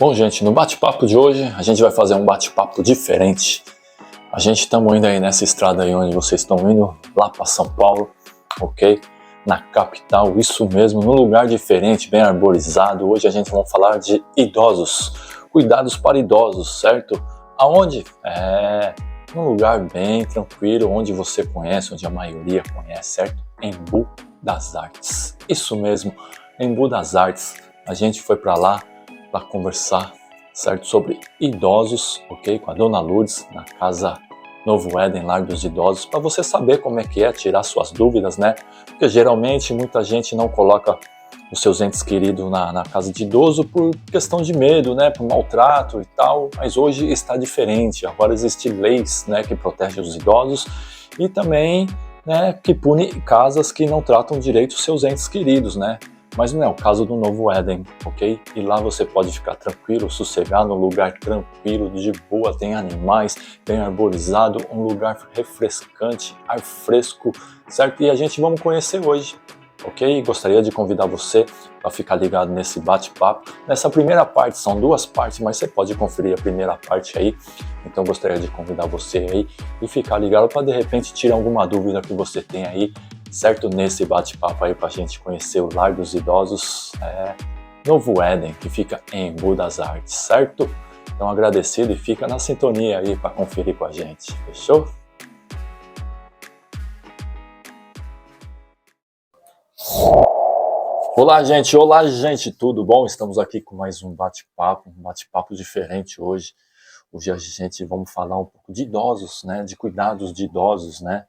Bom, gente, no bate-papo de hoje a gente vai fazer um bate-papo diferente. A gente estamos indo aí nessa estrada aí onde vocês estão indo, lá para São Paulo, ok? Na capital, isso mesmo, num lugar diferente, bem arborizado. Hoje a gente vai falar de idosos, cuidados para idosos, certo? Aonde? Num lugar bem tranquilo, onde você conhece, onde a maioria conhece, certo? Embu das Artes. Isso mesmo, Embu das Artes. A gente foi para lá para conversar, certo, sobre idosos, ok, com a Dona Lourdes, na Casa Novo Éden, Lar dos Idosos, para você saber como é que é, tirar suas dúvidas, né? Porque geralmente muita gente não coloca os seus entes queridos na casa de idoso por questão de medo, né, por maltrato e tal, mas hoje está diferente. Agora existem leis, né, que protegem os idosos e também, né, que pune casas que não tratam direito os seus entes queridos, né? Mas não é o caso do Novo Éden, ok? E lá você pode ficar tranquilo, sossegado, um lugar tranquilo, de boa, tem animais, bem arborizado, um lugar refrescante, ar fresco, certo? E a gente vamos conhecer hoje, ok? Gostaria de convidar você para ficar ligado nesse bate-papo. Nessa primeira parte, são duas partes, mas você pode conferir a primeira parte aí. Então gostaria de convidar você aí e ficar ligado para de repente tirar alguma dúvida que você tem aí, certo? Nesse bate-papo aí para a gente conhecer o Lar dos Idosos Novo Éden, que fica em Embu das Artes, certo? Então agradecido e fica na sintonia aí para conferir com a gente, fechou? Olá gente, tudo bom? Estamos aqui com mais um bate-papo diferente hoje. Hoje a gente vamos falar um pouco de idosos, né? De cuidados de idosos, né?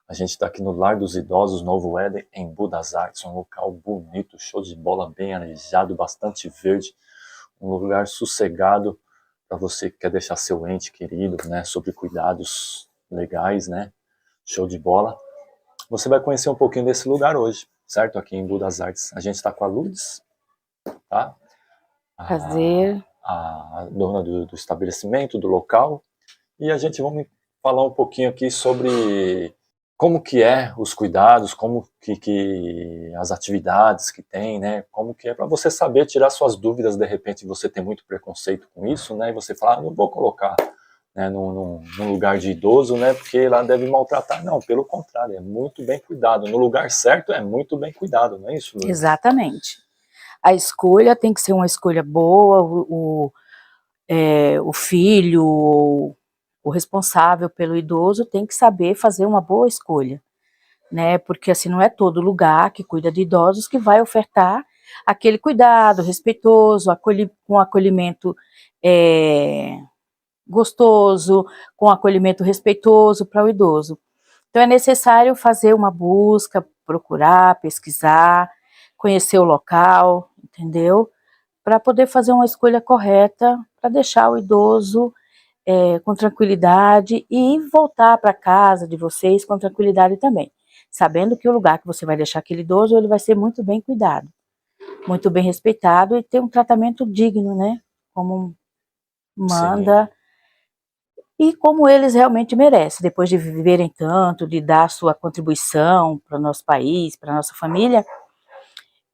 A gente está aqui no Lar dos Idosos Novo Éden, em Embu das Artes, um local bonito, show de bola, bem arejado, bastante verde, um lugar sossegado para você que quer deixar seu ente querido, né, sobre cuidados legais, né, show de bola. Você vai conhecer um pouquinho desse lugar hoje, certo? Aqui em Embu das Artes. A gente está com a Lourdes, tá? Prazer. A dona do estabelecimento, do local, e a gente vai falar um pouquinho aqui sobre como que é os cuidados, como que as atividades que tem, né? Como que é para você saber tirar suas dúvidas. De repente você tem muito preconceito com isso, né? E você fala, não vou colocar, né, num lugar de idoso, né? Porque lá deve maltratar. Não, pelo contrário, é muito bem cuidado. No lugar certo é muito bem cuidado, não é isso, Lourdes? Exatamente. A escolha tem que ser uma escolha boa, o filho, o responsável pelo idoso tem que saber fazer uma boa escolha, né? Porque assim não é todo lugar que cuida de idosos que vai ofertar aquele cuidado respeitoso, com acolhimento gostoso, com acolhimento respeitoso para o idoso. Então é necessário fazer uma busca, procurar, pesquisar, conhecer o local, entendeu? Para poder fazer uma escolha correta, para deixar o idoso com tranquilidade e voltar para casa de vocês com tranquilidade também, sabendo que o lugar que você vai deixar aquele idoso, ele vai ser muito bem cuidado, muito bem respeitado e ter um tratamento digno, né? Como manda. Sim. E como eles realmente merecem, depois de viverem tanto, de dar sua contribuição para o nosso país, para a nossa família,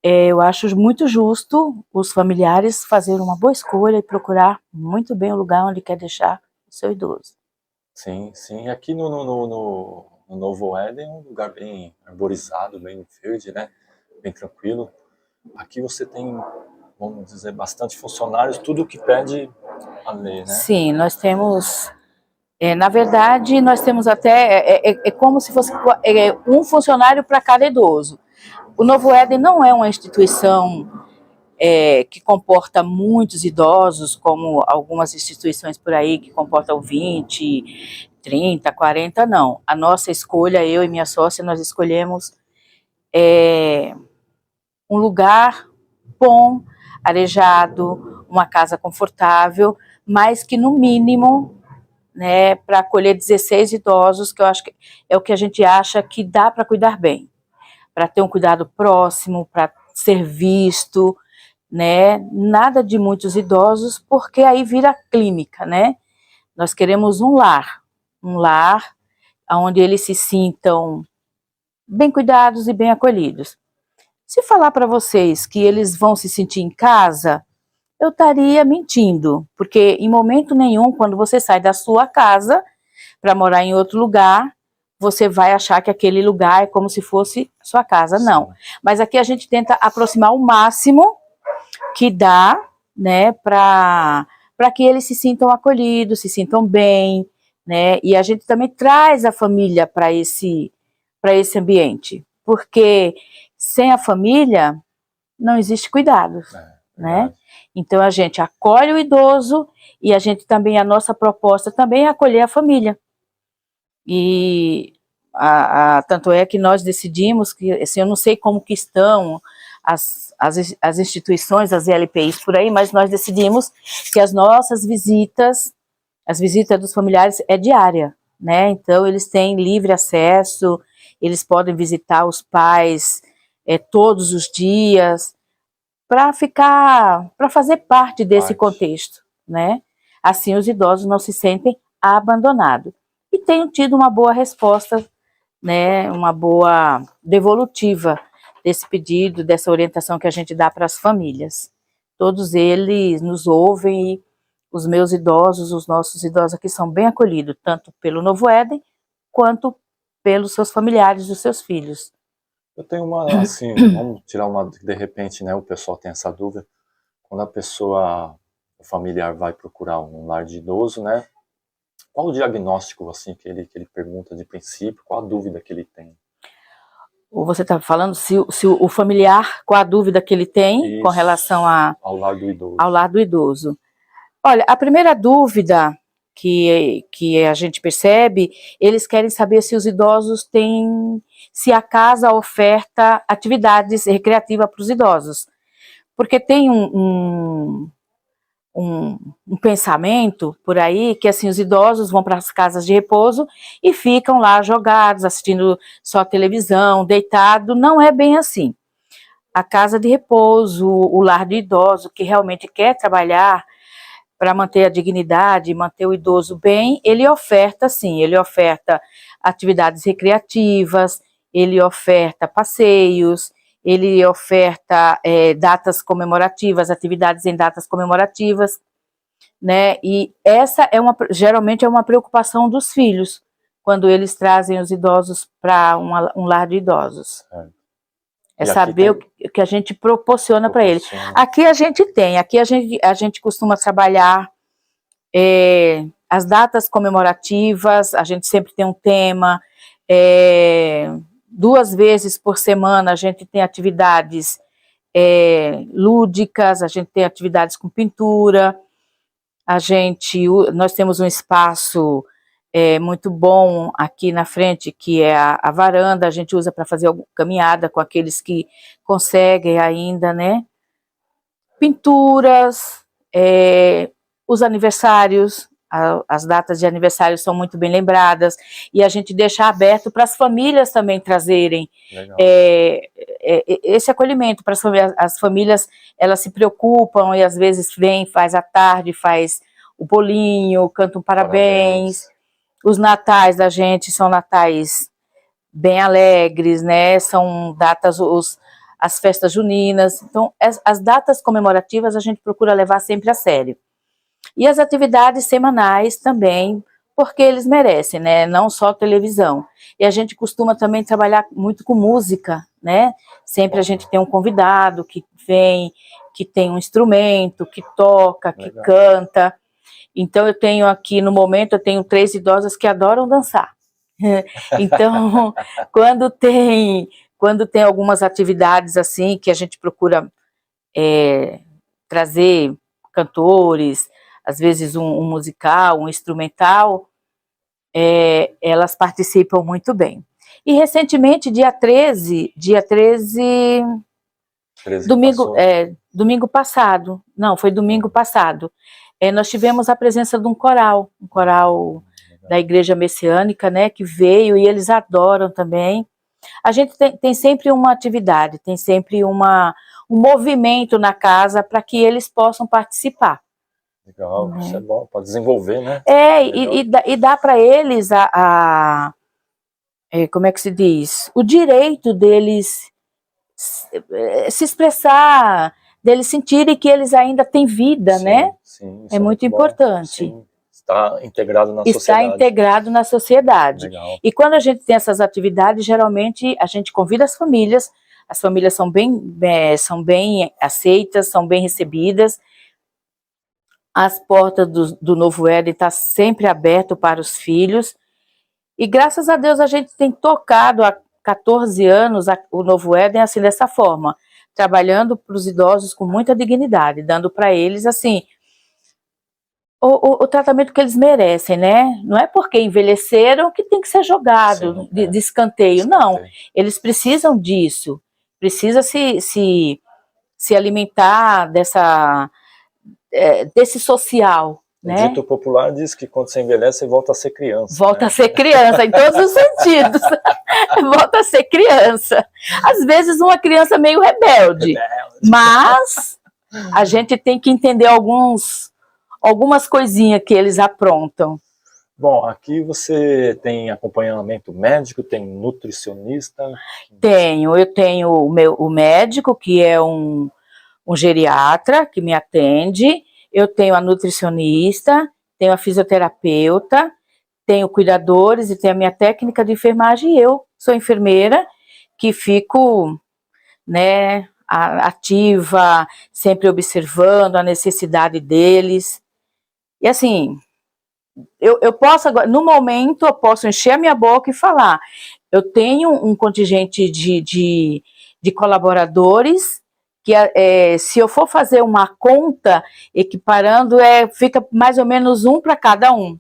eu acho muito justo os familiares fazerem uma boa escolha e procurar muito bem o lugar onde quer deixar o seu idoso. Sim, sim. Aqui no Novo Éden é um lugar bem arborizado, bem verde, né? Bem tranquilo. Aqui você tem, vamos dizer, bastante funcionários, tudo que pede a lei, né? Sim, nós temos... na verdade, nós temos até... É como se fosse um funcionário para cada idoso. O Novo Éden não é uma instituição que comporta muitos idosos, como algumas instituições por aí que comportam 20, 30, 40, não. A nossa escolha, eu e minha sócia, nós escolhemos um lugar bom, arejado, uma casa confortável, mas que no mínimo, né, para acolher 16 idosos, que eu acho que é o que a gente acha que dá para cuidar bem, para ter um cuidado próximo, para ser visto, né? Nada de muitos idosos, porque aí vira clínica, né? Nós queremos um lar onde eles se sintam bem cuidados e bem acolhidos. Se falar para vocês que eles vão se sentir em casa, eu estaria mentindo, porque em momento nenhum, quando você sai da sua casa para morar em outro lugar, você vai achar que aquele lugar é como se fosse sua casa, não. Mas aqui a gente tenta aproximar o máximo que dá, né, para que eles se sintam acolhidos, se sintam bem, né, e a gente também traz a família para esse ambiente, porque sem a família não existe cuidado, né? Então a gente acolhe o idoso e a gente também, a nossa proposta também é acolher a família. E tanto é que nós decidimos que, assim, eu não sei como que estão as instituições, as ELPIs por aí, mas nós decidimos que as nossas visitas, as visitas dos familiares é diária, né? Então eles têm livre acesso, eles podem visitar os pais todos os dias, para fazer parte desse contexto, né? Assim os idosos não se sentem abandonados. E tenho tido uma boa resposta, né? Uma boa devolutiva desse pedido, dessa orientação que a gente dá para as famílias. Todos eles nos ouvem e os meus idosos, os nossos idosos aqui são bem acolhidos, tanto pelo Novo Éden, quanto pelos seus familiares e os seus filhos. Eu tenho uma, assim, vamos tirar uma, de repente, né, o pessoal tem essa dúvida, quando a pessoa, o familiar vai procurar um lar de idoso, né, qual o diagnóstico, assim, que ele pergunta de princípio, qual a dúvida que ele tem? Ou você está falando se o familiar, qual a dúvida que ele tem com relação ao lar do idoso. Ao lar do idoso. Olha, a primeira dúvida que a gente percebe, eles querem saber se os idosos têm, se a casa oferta atividades recreativas para os idosos. Porque tem um pensamento por aí que assim os idosos vão para as casas de repouso e ficam lá jogados, assistindo só televisão, deitado. Não é bem assim. A casa de repouso, o lar do idoso que realmente quer trabalhar para manter a dignidade, manter o idoso bem, ele oferta sim, ele oferta atividades recreativas, ele oferta passeios, ele oferta datas comemorativas, atividades em datas comemorativas, né? E essa geralmente é uma preocupação dos filhos, quando eles trazem os idosos para um lar de idosos. É saber o que a gente proporciona para ele. Aqui a gente tem, aqui a gente costuma trabalhar as datas comemorativas, a gente sempre tem um tema, 2 vezes por semana a gente tem atividades lúdicas, a gente tem atividades com pintura, nós temos um espaço muito bom aqui na frente, que é a varanda, a gente usa para fazer caminhada com aqueles que conseguem ainda, né? Pinturas, os aniversários, as datas de aniversário são muito bem lembradas, e a gente deixa aberto para as famílias também trazerem esse acolhimento para as famílias, elas se preocupam e às vezes vem, faz à tarde, faz o bolinho, canta um parabéns. Os natais da gente são natais bem alegres, né? São datas, as festas juninas. Então, as datas comemorativas a gente procura levar sempre a sério. E as atividades semanais também, porque eles merecem, né? Não só televisão. E a gente costuma também trabalhar muito com música, né? Sempre a gente tem um convidado que vem, que tem um instrumento, que toca, que canta. Então eu tenho aqui, no momento, eu tenho 3 idosas que adoram dançar. Então, quando tem algumas atividades assim, que a gente procura trazer cantores, às vezes um musical, um instrumental, elas participam muito bem. E recentemente, dia 13 domingo passado, não, foi domingo passado, nós tivemos a presença de um coral da Igreja Messiânica, né, que veio, e eles adoram também. A gente tem sempre uma atividade, tem sempre um movimento na casa para que eles possam participar. Legal, isso é bom, para desenvolver, né? E dá para eles como é que se diz? O direito deles se expressar, deles sentirem que eles ainda têm vida, Sim, né? sim, É muito importante. Sim, está integrado na Está sociedade. integrado na sociedade. Legal. E quando a gente tem essas atividades, geralmente a gente convida as famílias são bem aceitas, são bem recebidas. As portas do Novo Éden estão sempre abertas para os filhos. E graças a Deus a gente tem tocado há 14 anos o Novo Éden assim, dessa forma, trabalhando para os idosos com muita dignidade, dando para eles assim o tratamento que eles merecem, né? Não é porque envelheceram que tem que ser jogado de escanteio, não. Eles precisam disso, precisa se alimentar desse social. O dito popular diz que quando você envelhece, você volta a ser criança. Volta a ser criança, em todos os sentidos. Volta a ser criança. Às vezes uma criança meio rebelde. Mas a gente tem que entender algumas coisinhas que eles aprontam. Bom, aqui você tem acompanhamento médico, tem nutricionista? Eu tenho o médico, que é um geriatra, que me atende. Eu tenho a nutricionista, tenho a fisioterapeuta, tenho cuidadores e tenho a minha técnica de enfermagem. E eu sou enfermeira, que fico, né, ativa, sempre observando a necessidade deles. E assim, eu posso agora, no momento, eu posso encher a minha boca e falar. Eu tenho um contingente de colaboradores que se eu for fazer uma conta equiparando, fica mais ou menos um para cada um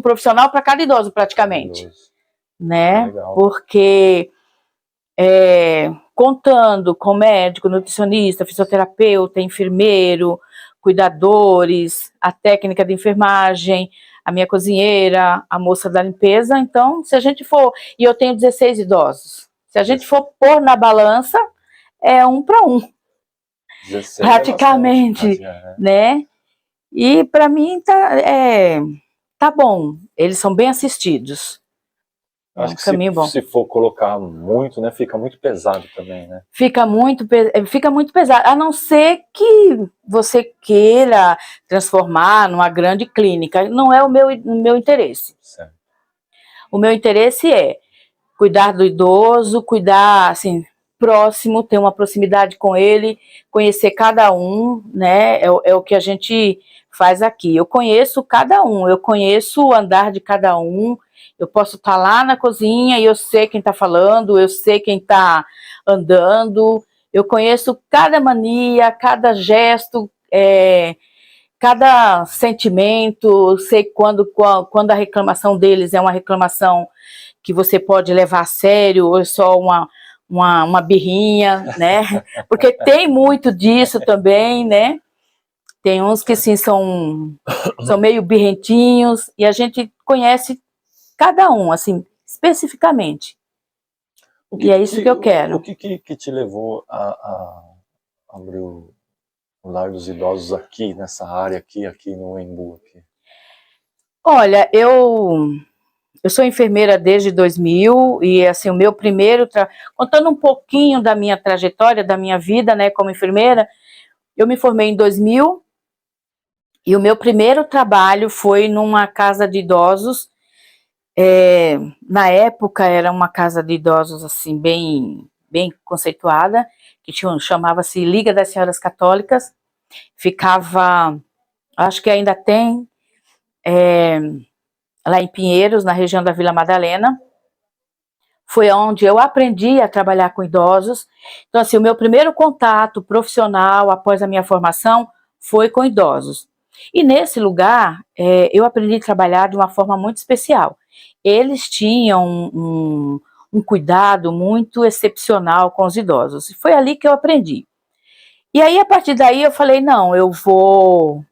profissional para cada idoso praticamente, né? Legal. Porque contando com médico, nutricionista, fisioterapeuta, enfermeiro, cuidadores, a técnica de enfermagem, a minha cozinheira, a moça da limpeza, então se a gente for, e eu tenho 16 idosos, se a gente for pôr na balança, é 1 para 1, praticamente, né? E para mim tá bom, eles são bem assistidos. Acho que se for colocar muito, né, fica muito pesado também, né? Fica muito pesado, a não ser que você queira transformar numa grande clínica, não é o meu interesse. Certo. O meu interesse é cuidar do idoso, cuidar, assim, próximo, ter uma proximidade com ele, conhecer cada um, né? É o que a gente faz aqui. Eu conheço cada um, eu conheço o andar de cada um, eu posso estar lá na cozinha e eu sei quem está falando, eu sei quem está andando, eu conheço cada mania, cada gesto, cada sentimento, sei quando a reclamação deles é uma reclamação que você pode levar a sério ou é só uma birrinha, né? Porque tem muito disso também, né? Tem uns que sim são meio birrentinhos e a gente conhece cada um, assim, especificamente. E é isso que eu quero. O que te levou a abrir o Lar dos Idosos aqui, nessa área aqui no Embu? Olha, eu sou enfermeira desde 2000 e assim, o meu primeiro, contando um pouquinho da minha trajetória, da minha vida, né, como enfermeira, eu me formei em 2000 e o meu primeiro trabalho foi numa casa de idosos. Na época era uma casa de idosos assim bem conceituada, que chamava-se Liga das Senhoras Católicas, ficava, acho que ainda tem, lá em Pinheiros, na região da Vila Madalena. Foi onde eu aprendi a trabalhar com idosos. Então assim, o meu primeiro contato profissional após a minha formação foi com idosos. E nesse lugar eu aprendi a trabalhar de uma forma muito especial. Eles tinham um cuidado muito excepcional com os idosos. E foi ali que eu aprendi. E aí, a partir daí, eu falei, não, eu vou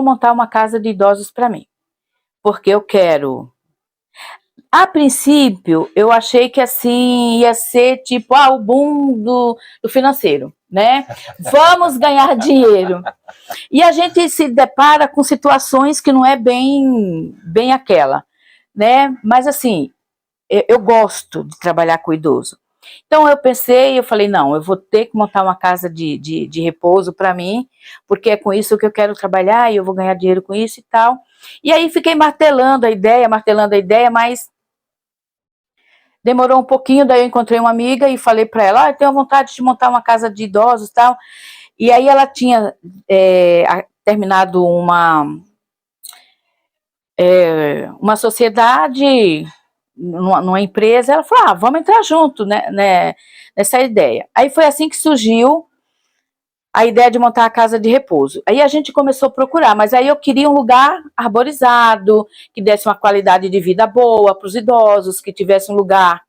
montar uma casa de idosos para mim. Porque eu quero... A princípio, eu achei que assim ia ser tipo o boom do financeiro, né? Vamos ganhar dinheiro. E a gente se depara com situações que não é bem aquela, né? Mas assim, eu gosto de trabalhar com idoso. Então eu pensei, eu falei, não, eu vou ter que montar uma casa de repouso para mim, porque é com isso que eu quero trabalhar e eu vou ganhar dinheiro com isso e tal. E aí fiquei martelando a ideia, mas demorou um pouquinho, daí eu encontrei uma amiga e falei para ela, eu tenho vontade de montar uma casa de idosos e tal. E aí ela tinha terminado uma sociedade, numa empresa, ela falou, vamos entrar junto, né, nessa ideia. Aí foi assim que surgiu a ideia de montar a casa de repouso. Aí a gente começou a procurar, mas aí eu queria um lugar arborizado, que desse uma qualidade de vida boa para os idosos, que tivesse um lugar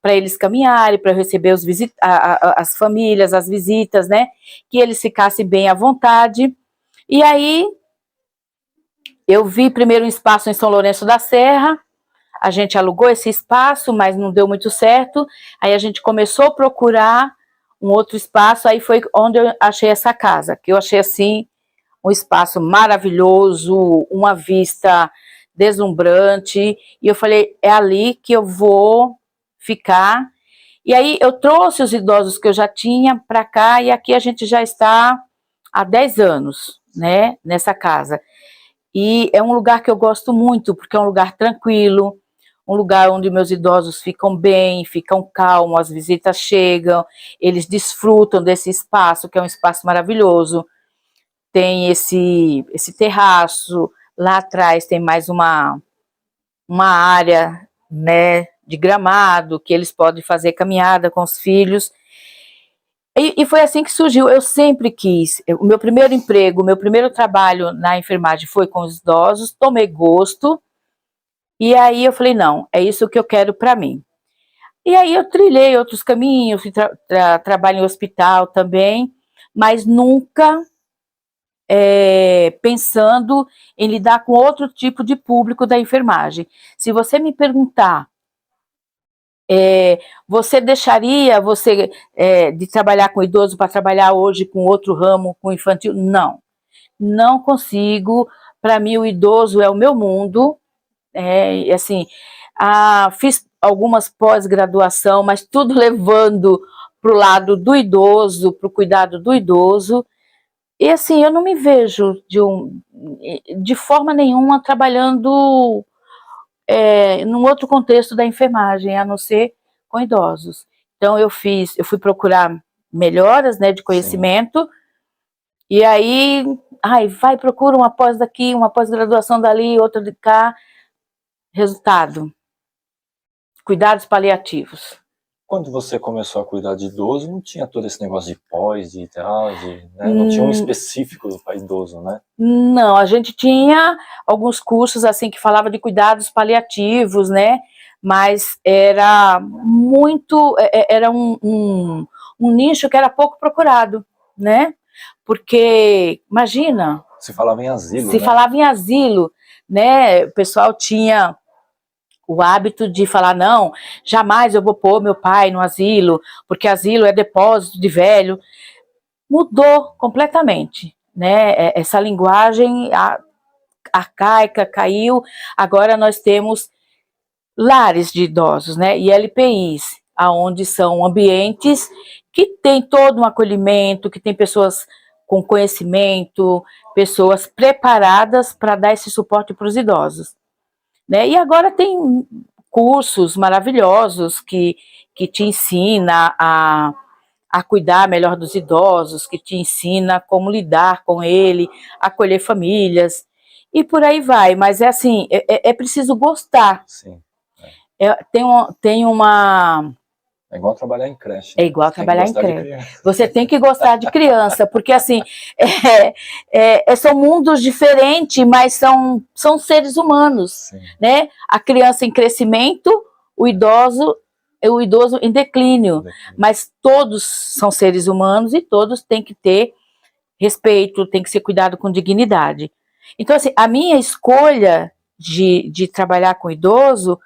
para eles caminharem, para receber as famílias, as visitas, né? Que eles ficassem bem à vontade. E aí eu vi primeiro um espaço em São Lourenço da Serra, a gente alugou esse espaço, mas não deu muito certo. Aí a gente começou a procurar um outro espaço, aí foi onde eu achei essa casa, que eu achei assim um espaço maravilhoso, uma vista deslumbrante, e eu falei, é ali que eu vou ficar. E aí eu trouxe os idosos que eu já tinha para cá, e aqui a gente já está há 10 anos, né, nessa casa. E é um lugar que eu gosto muito, porque é um lugar tranquilo, um lugar onde meus idosos ficam bem, ficam calmos, as visitas chegam, eles desfrutam desse espaço, que é um espaço maravilhoso. Tem esse terraço, lá atrás tem mais uma área, né, de gramado, que eles podem fazer caminhada com os filhos. E foi assim que surgiu. Eu sempre quis. O meu primeiro emprego, o meu primeiro trabalho na enfermagem foi com os idosos, tomei gosto, e aí eu falei, não, é isso que eu quero para mim. E aí eu trilhei outros caminhos, trabalho em hospital também, mas nunca pensando em lidar com outro tipo de público da enfermagem. Se você me perguntar, você deixaria de trabalhar com idoso para trabalhar hoje com outro ramo, com infantil? Não, não consigo. Para mim o idoso é o meu mundo. Assim, fiz algumas pós-graduação, mas tudo levando para o lado do idoso, para o cuidado do idoso. E assim, eu não me vejo de forma nenhuma trabalhando num outro contexto da enfermagem, a não ser com idosos. Então eu fui procurar melhoras, né, de conhecimento. Sim. E aí, procura uma pós daqui, uma pós-graduação dali, outra de cá. Resultado, cuidados paliativos. Quando você começou a cuidar de idoso, não tinha todo esse negócio de pós e tal, né? Não tinha um específico para idoso, né? Não, a gente tinha alguns cursos assim que falava de cuidados paliativos, né? Mas era um nicho que era pouco procurado, né? Porque, imagina... Se falava em asilo, Se falava em asilo, né? O pessoal tinha o hábito de falar, não, jamais eu vou pôr meu pai no asilo, porque asilo é depósito de velho. Mudou completamente, né? Essa linguagem arcaica caiu, agora nós temos lares de idosos, né? E LPIs, aonde são ambientes que tem todo um acolhimento, que tem pessoas com conhecimento, pessoas preparadas para dar esse suporte para os idosos. Né? E agora tem cursos maravilhosos que te ensina a cuidar melhor dos idosos, que te ensina como lidar com ele, acolher famílias, e por aí vai. Mas é assim, é preciso gostar. Sim. Tem uma... É igual trabalhar em creche. É igual trabalhar em creche. Você tem que gostar de criança, porque assim, são mundos diferentes, mas são seres humanos. Sim. Né? A criança em crescimento, o idoso em declínio. Mas todos são seres humanos e todos têm que ter respeito, tem que ser cuidado com dignidade. Então, assim, a minha escolha de trabalhar com idoso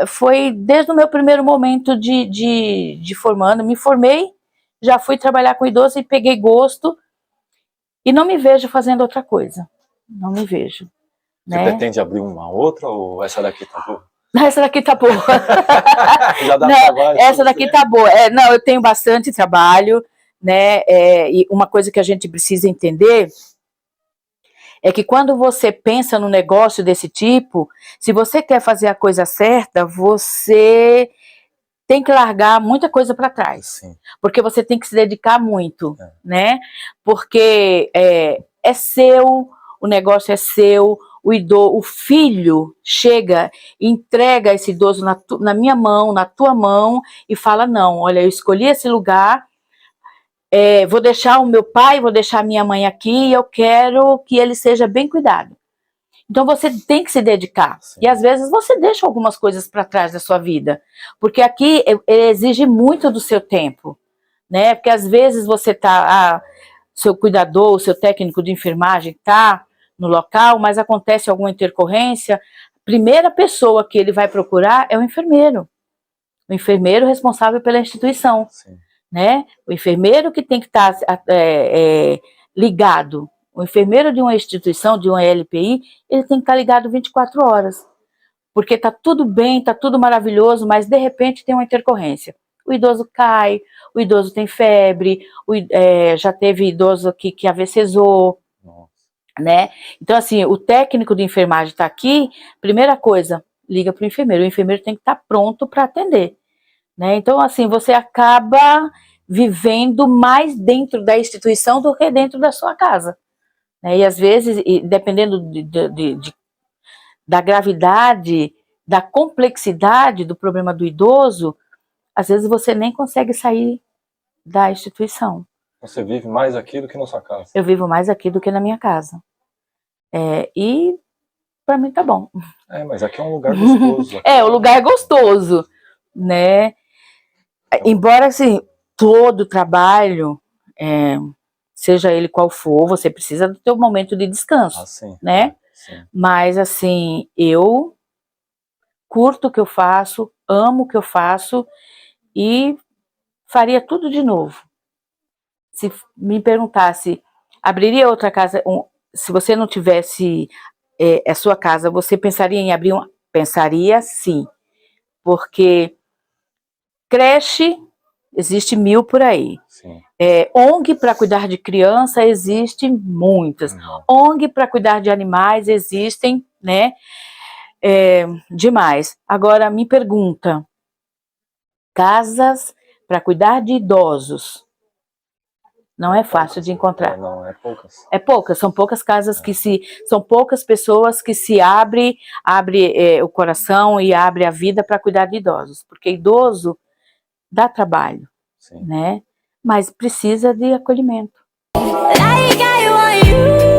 foi desde o meu primeiro momento de formando, me formei, já fui trabalhar com idoso e peguei gosto, e não me vejo fazendo outra coisa, não me vejo. Você pretende abrir uma outra ou essa daqui tá boa? Essa daqui tá boa. Já dá Não, trabalho. essa daqui tá boa. Não, eu tenho bastante trabalho, né? E uma coisa que a gente precisa entender é que quando você pensa num negócio desse tipo, se você quer fazer a coisa certa, você tem que largar muita coisa para trás. Sim. Porque você tem que se dedicar muito, né? Porque é seu, o negócio é seu, o filho chega, entrega esse idoso na minha mão, na tua mão, e fala, não, olha, eu escolhi esse lugar, vou deixar o meu pai, vou deixar a minha mãe aqui, e eu quero que ele seja bem cuidado. Então você tem que se dedicar. Sim. E às vezes você deixa algumas coisas para trás da sua vida. Porque aqui exige muito do seu tempo, né? Porque às vezes você tá, seu cuidador, o seu técnico de enfermagem está no local, mas acontece alguma intercorrência, a primeira pessoa que ele vai procurar é o enfermeiro. O enfermeiro responsável pela instituição. Sim. Né? O enfermeiro que tem que estar ligado. O enfermeiro de uma instituição, de uma LPI, ele tem que estar ligado 24 horas. Porque está tudo bem, está tudo maravilhoso, mas de repente tem uma intercorrência. O idoso cai, o idoso tem febre, já teve idoso aqui que AVCzou, né? Então, assim, o técnico de enfermagem está aqui, primeira coisa, liga para o enfermeiro tem que estar pronto para atender, né? Então, assim, você acaba vivendo mais dentro da instituição do que dentro da sua casa. E às vezes, dependendo da gravidade, da complexidade do problema do idoso, às vezes você nem consegue sair da instituição. Você vive mais aqui do que na sua casa? Eu vivo mais aqui do que na minha casa. E para mim tá bom. Mas aqui é um lugar gostoso. O lugar é gostoso, né? Embora, assim, todo trabalho, seja ele qual for, você precisa do seu momento de descanso, sim, né? Sim. Mas, assim, eu curto o que eu faço, amo o que eu faço e faria tudo de novo. Se me perguntasse, abriria outra casa, se você não tivesse a sua casa, você pensaria em abrir uma? Pensaria sim, porque creche existe 1000 por aí. Sim. ONG para cuidar de criança existe muitas. ONG para cuidar de animais existem, né? Demais. Agora me pergunta, casas para cuidar de idosos não é fácil de encontrar. Não, é poucas. É poucas, são poucas casas são poucas pessoas que se abre o coração e abre a vida para cuidar de idosos, porque idoso dá trabalho, sim, né? Mas precisa de acolhimento. Like I want you.